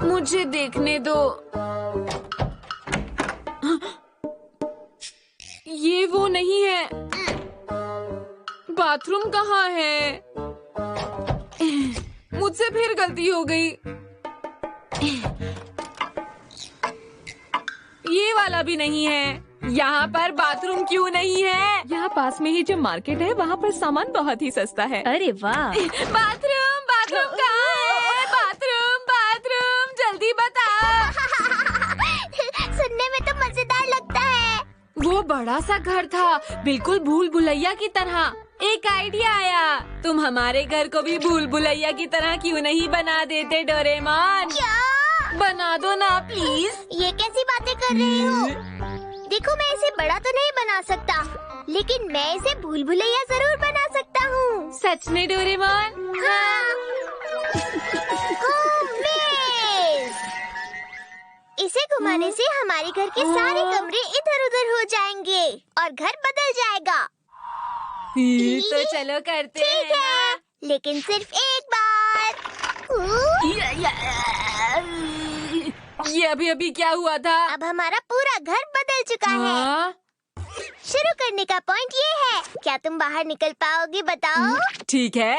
मुझे देखने दो। ये वो नहीं है। बाथरूम कहाँ है? मुझसे फिर गलती हो गई। ये वाला भी नहीं है। यहाँ पर बाथरूम क्यों नहीं है? यहाँ पास में ही जो मार्केट है वहाँ पर सामान बहुत ही सस्ता है। अरे वाह। बाथरूम बाथरूम कहाँ है? बाथरूम बाथरूम जल्दी बताओ। सुनने में तो मजेदार लगता है। वो बड़ा सा घर था, बिल्कुल भूल भुलैया की तरह। एक आइडिया आया, तुम हमारे घर को भी भूल भुलैया की तरह क्यों नहीं बना देते डोरेमोन? क्या? बना दो ना प्लीज। ये कैसी बातें कर रहे हो? देखो, मैं इसे बड़ा तो नहीं बना सकता, लेकिन मैं इसे भूल भुलैया जरूर बना सकता हूँ। सच में डोरेमोन? हाँ। मेज। इसे घुमाने से हमारे घर के सारे कमरे इधर-उधर हो जाएंगे और घर बदल जाएगा। तो चलो करते हैं ठीक है, लेकिन सिर्फ एक बार। ये अभी क्या हुआ था? अब हमारा पूरा घर बदल चुका है। हाँ? शुरू करने का पॉइंट ये है। क्या तुम बाहर निकल पाओगे? बताओ। ठीक है।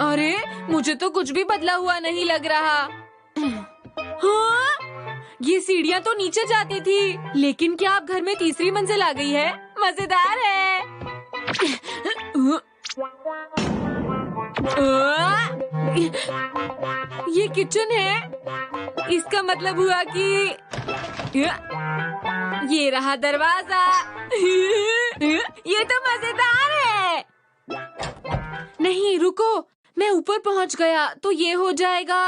अरे मुझे तो कुछ भी बदला हुआ नहीं लग रहा। हाँ? ये सीढ़ियाँ तो नीचे जाती थी, लेकिन क्या अब घर में तीसरी मंजिल आ गई है? मजेदार है। ये किचन है। इसका मतलब हुआ कि ये रहा दरवाजा। ये तो मजेदार है। नहीं रुको, मैं ऊपर पहुंच गया तो ये हो जाएगा।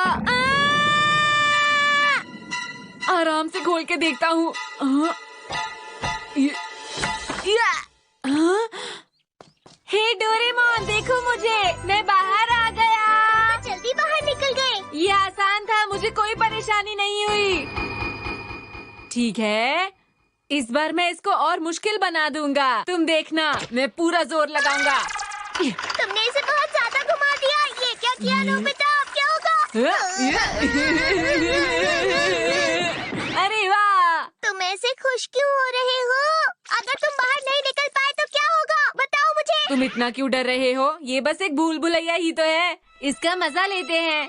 आराम से खोल के देखता हूँ। हे डोरेमोन, देखो मुझे, मैं बाहर आ गया। जल्दी बाहर निकल गए। ये आसान था, मुझे कोई परेशानी नहीं हुई। ठीक है, इस बार मैं इसको और मुश्किल बना दूंगा। तुम देखना, मैं पूरा जोर लगाऊंगा। तुमने इसे बहुत ज्यादा घुमा दिया। ये क्या किया नोबिता? अब क्या होगा? अरे वाह! तुम ऐसे खुश क्यों हो रहे हो? अगर तुम बाहर नहीं निकल पाए तो क्या होगा? बताओ मुझे। तुम इतना क्यों डर रहे हो? ये बस एक भूल भुलैया ही तो है। इसका मजा लेते हैं।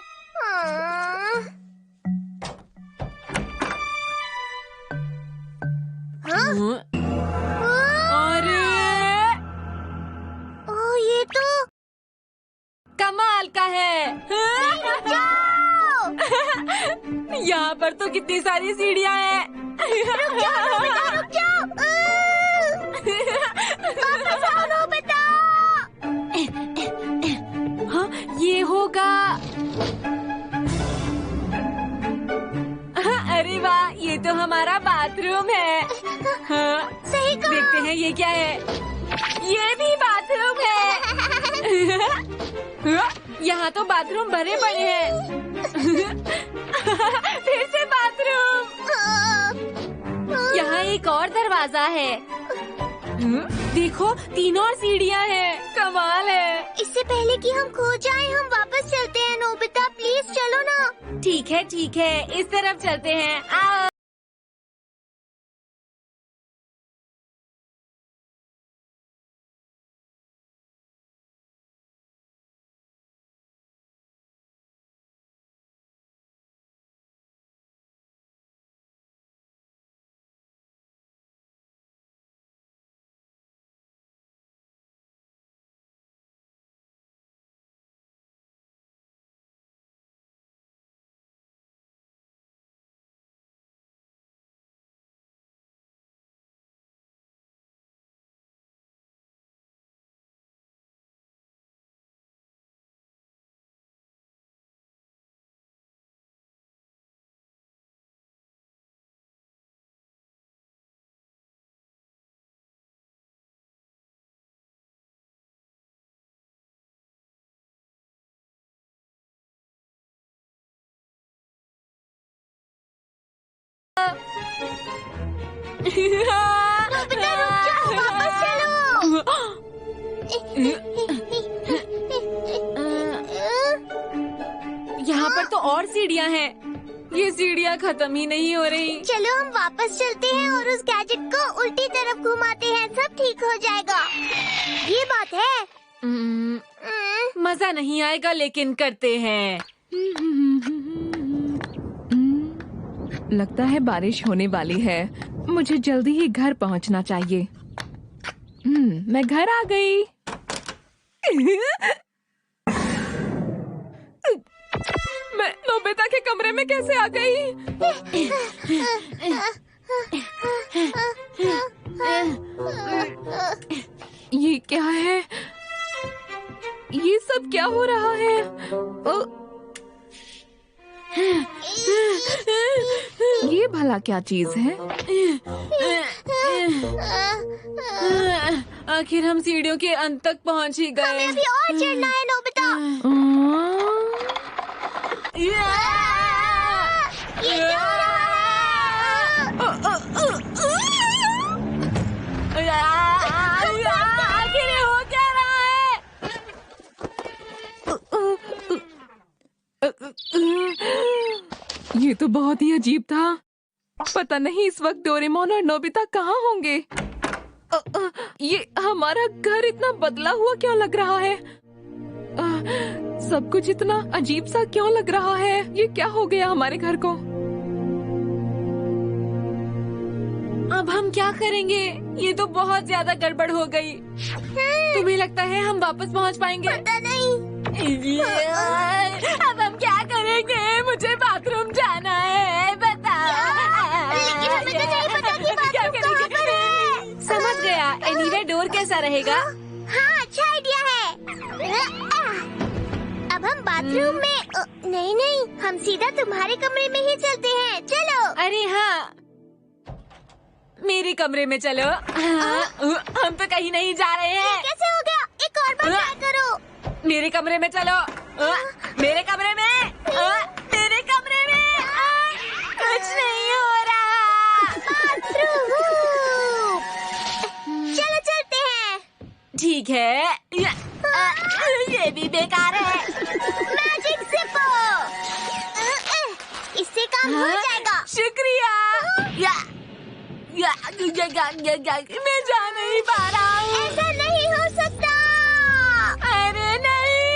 हाँ? अरे ओह, ये तो कमाल का है। यहाँ पर तो कितनी सारी सीढ़ियाँ हैं। रुक जाओ। वापस आओ नोबिता। हाँ, ये होगा। अरे वाह, ये तो हमारा बाथरूम है। हाँ, सही कहा। देखते हैं ये क्या है। ये भी बाथरूम है। यहाँ तो बाथरूम भरे पड़े हैं। फिर से बाथरूम। यहाँ एक और दरवाजा है। देखो, 3 और सीढ़ियाँ हैं। कमाल है। इससे पहले कि हम खो जाएं, हम वापस चलते हैं। नोबिता प्लीज चलो ना। ठीक है, इस तरफ चलते हैं। आओ। नोबिता रुक जाओ, वापस चलो। यहाँ पर तो और सीढ़ियाँ हैं। ये सीढ़ियाँ खत्म ही नहीं हो रही। चलो हम वापस चलते हैं और उस गैजेट को उल्टी तरफ घुमाते हैं, सब ठीक हो जाएगा। ये बात है। मजा नहीं आएगा लेकिन करते हैं। लगता है बारिश होने वाली है। मुझे जल्दी ही घर पहुंचना चाहिए। मैं घर आ गई। मैं नोबिता के कमरे में कैसे आ गई? ये क्या है? ये सब क्या हो रहा है? ये भला क्या चीज है? आखिर हम सीढ़ियों के अंत तक पहुंच ही गए। हमें अभी और चढ़ना है नोबिता। ये क्या हो रहा है? आखिर ये हो क्या रहा है? ये तो बहुत ही अजीब था। पता नहीं इस वक्त डोरेमोन और नोबिता कहाँ होंगे। ये हमारा घर इतना बदला हुआ क्यों लग रहा है? सब कुछ इतना अजीब सा क्यों लग रहा है? ये क्या हो गया हमारे घर को? अब हम क्या करेंगे? ये तो बहुत ज्यादा गड़बड़ हो गई। तुम्हें लगता है हम वापस पहुंच पाएंगे? पता नहीं। अब हम क्या करेंगे? मुझे बाथरूम जाना है, बताओ। लेकिन हमें तो नहीं पता कि क्या बाथरूम कहाँ पर है। समझ गया। एनीवे डोर कैसा रहेगा? हाँ, अच्छा आइडिया है। अब हम बाथरूम में नहीं, हम सीधा तुम्हारे कमरे में ही चलते हैं। चलो। अरे हाँ, मेरे कमरे में चलो। हाँ, हम तो कहीं नहीं जा रहे हैं। कैसे हो गया? एक और बार ट्राई करो। मेरे कमरे में चलो। मेरे कमरे में। मेरे कमरे में। कुछ नहीं हो रहा। बाथरूम। चलो चलते हैं। ठीक है। ये भी बेकार है। मैजिक सिपो। इससे काम हो जाएगा। शुक्रिया। मैं जा नहीं पा रहा हूँ। ऐसा नहीं हो सकता। अरे नहीं।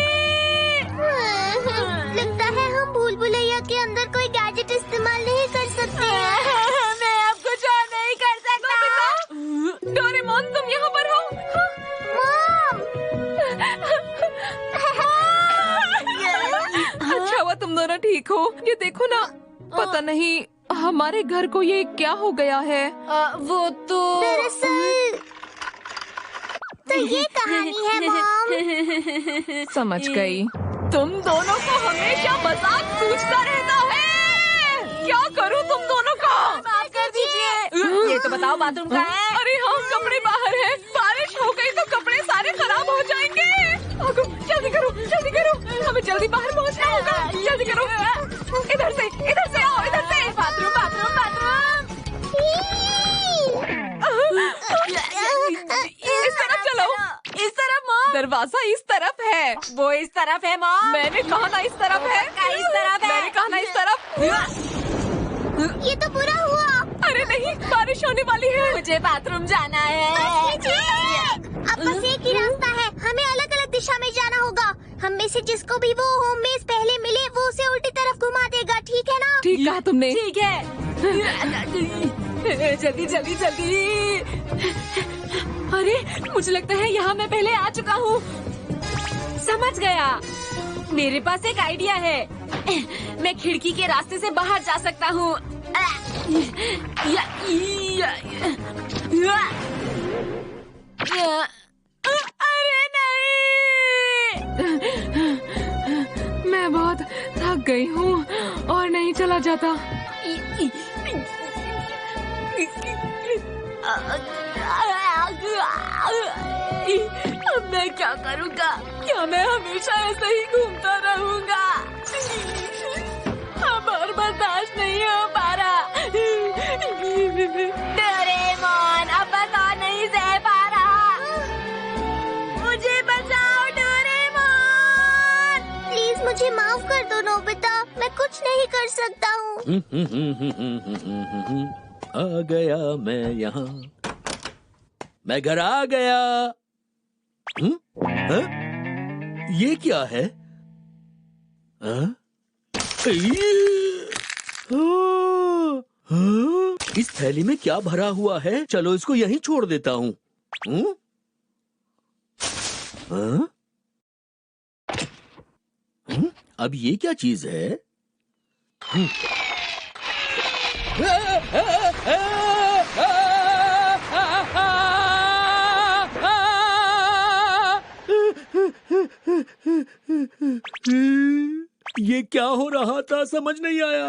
लगता है हम भूल भुलैया के अंदर कोई गैजेट इस्तेमाल नहीं कर सकते। मैं अब कुछ और नहीं कर सकता। डोरेमोन तुम यहाँ पर हो? मॉम। अच्छा हुआ तुम दोनों ठीक हो। ये देखो ना, पता नहीं हमारे घर को ये क्या हो गया है। वो तो दरअसल तो ये कहानी है मॉम। समझ गई। तुम दोनों को हमेशा मजाक सूझता रहता है। क्या करूं तुम दोनों का? माफ कर दीजिए। ये तो बताओ बाथरूम कहाँ है? अरे हाँ, कपड़े बाहर है। बारिश हो गई तो कपड़े सारे खराब हो जाएंगे। जल्दी करो, जल्दी करो, हमें जल्दी बाहर पहुंचना होगा। जल्दी करो। इधर से आओ, इधर से। Bathroom bathroom bathroom. इस तरफ चलो। इस तरफ मॉम। दरवाजा इस तरफ है। वो इस तरफ है मॉम। मैंने कहा ना इस तरफ है। इस तरफ है। मैंने कहा ना इस तरफ। ये तो बुरा हुआ। अरे नहीं, बारिश होने वाली है। मुझे बाथरूम जाना है। अब बस एक ही रास्ता है। हमें अलग अलग दिशा में जाना होगा। हम में से जिसको भी वो होम मेज पहले मिले वो उसे उल्टी तरफ घुमा देगा। ठीक है ना? ठीक कहा तुमने। ठीक है। जल्दी जल्दी जल्दी। अरे मुझे लगता है यहाँ मैं पहले आ चुका हूँ। समझ गया। मेरे पास एक आइडिया है। मैं खिड़की के रास्ते से बाहर जा सकता हूँ। अरे नहीं। मैं बहुत थक गई हूँ और नहीं चला जाता। अब मैं क्या करूँगा? क्या मैं हमेशा ऐसे ही घूमता रहूँगा? अब और बर्दाश्त नहीं हो पा रहा। डोरेमोन, अब बस और नहीं सह पा रहा। मुझे कुछ नहीं कर सकता हूँ। आ गया मैं यहाँ, मैं घर आ गया। हाँ? ये क्या है? हाँ? इस थैली में क्या भरा हुआ है? चलो इसको यहीं छोड़ देता हूँ। अब ये क्या चीज है? ये क्या हो रहा था, समझ नहीं आया।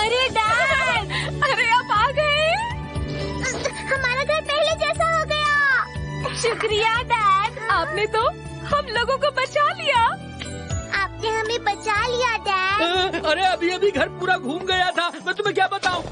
अरे डैड, अरे आप आ गए। हमारा घर पहले जैसा हो गया। शुक्रिया डैड। आपने तो हम लोगों को बचा लिया। आपने हमें बचा लिया डैड। अरे अभी अभी घर पूरा घूम गया था, मैं तुम्हें क्या बताऊं?